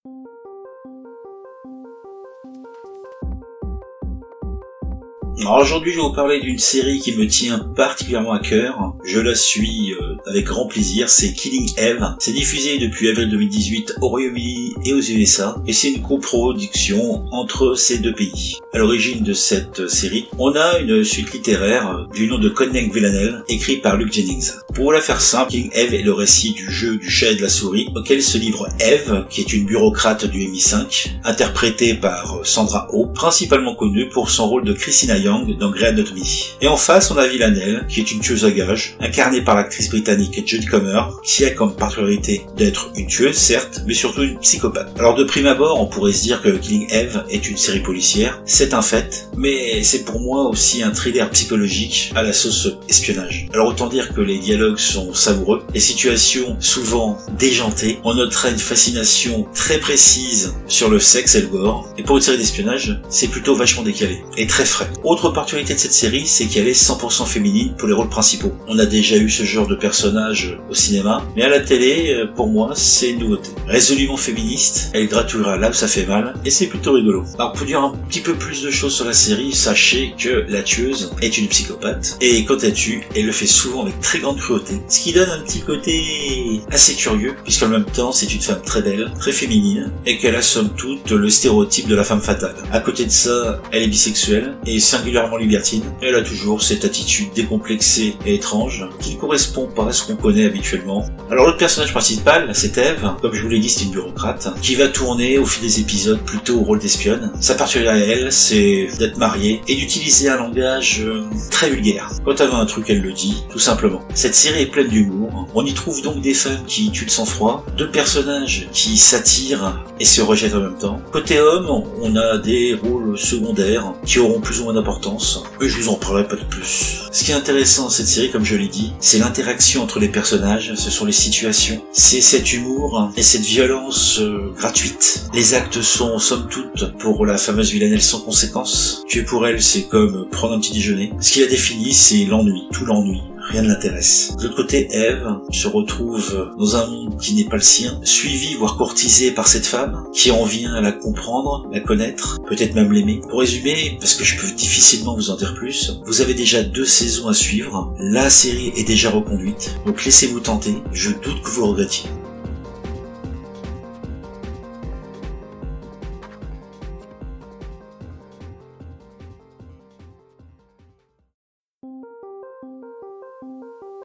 Alors aujourd'hui, je vais vous parler d'une série qui me tient particulièrement à cœur. Je la suis avec grand plaisir, c'est Killing Eve. C'est diffusé depuis avril 2018 au Royaume-Uni et aux USA, et c'est une coproduction entre ces deux pays. À l'origine de cette série, on a une suite littéraire du nom de Codename Villanelle, écrit par Luke Jennings. Pour vous la faire simple, Killing Eve est le récit du jeu du chat et de la souris, auquel se livre Eve, qui est une bureaucrate du MI5, interprétée par Sandra Oh, principalement connue pour son rôle de Christina Young dans Grey Anatomy. Et en face, on a Villanelle, qui est une tueuse à gages, incarnée par l'actrice britannique Jodie Comer, qui a comme particularité d'être une tueuse, certes, mais surtout une psychopathe. Alors de prime abord, on pourrait se dire que Killing Eve est une série policière, c'est un fait, mais c'est pour moi aussi un thriller psychologique à la sauce espionnage. Alors autant dire que les dialogues sont savoureux, les situations souvent déjantées, on notera une fascination très précise sur le sexe et le gore, et pour une série d'espionnage, c'est plutôt vachement décalé, et très frais. Autre particularité de cette série, c'est qu'elle est 100% féminine pour les rôles principaux. On a déjà eu ce genre de personnage au cinéma, mais à la télé, pour moi, c'est une nouveauté. Résolument féministe, elle gratouillera là où ça fait mal, et c'est plutôt rigolo. Alors pour dire un petit peu plus de choses sur la série, sachez que la tueuse est une psychopathe, et quand elle tue, elle le fait souvent avec très grande cruauté, ce qui donne un petit côté assez curieux, puisqu'en même temps, c'est une femme très belle, très féminine, et qu'elle a somme toute le stéréotype de la femme fatale. À côté de ça, elle est bisexuelle, et singulièrement libertine, elle a toujours cette attitude décomplexée et étrange qui ne correspond pas à ce qu'on connaît habituellement. Alors l'autre personnage principal, c'est Eve, comme je vous l'ai dit, c'est une bureaucrate, qui va tourner au fil des épisodes plutôt au rôle d'espionne. Sa particularité à elle, c'est d'être mariée et d'utiliser un langage très vulgaire. Quand elle veut un truc, elle le dit, tout simplement. Cette série est pleine d'humour, on y trouve donc des femmes qui tuent de sang-froid, deux personnages qui s'attirent et se rejettent en même temps. Côté homme, on a des rôles secondaires qui auront plus ou moins d'importance, et je vous en parlerai pas de plus. Ce qui est intéressant dans cette série, comme je l'ai dit, c'est l'interaction entre les personnages, ce sont les situations, c'est cet humour et cette violence gratuite. Les actes sont, somme toute, pour la fameuse Villanelle sans conséquence. Tuer pour elle, c'est comme prendre un petit déjeuner. Ce qui la définit, c'est l'ennui, tout l'ennui. Rien ne l'intéresse. De l'autre côté, Eve se retrouve dans un monde qui n'est pas le sien, suivie voire courtisée par cette femme, qui en vient à la comprendre, la connaître, peut-être même l'aimer. Pour résumer, parce que je peux difficilement vous en dire plus, vous avez déjà 2 saisons à suivre, la série est déjà reconduite, donc laissez-vous tenter, je doute que vous regrettiez.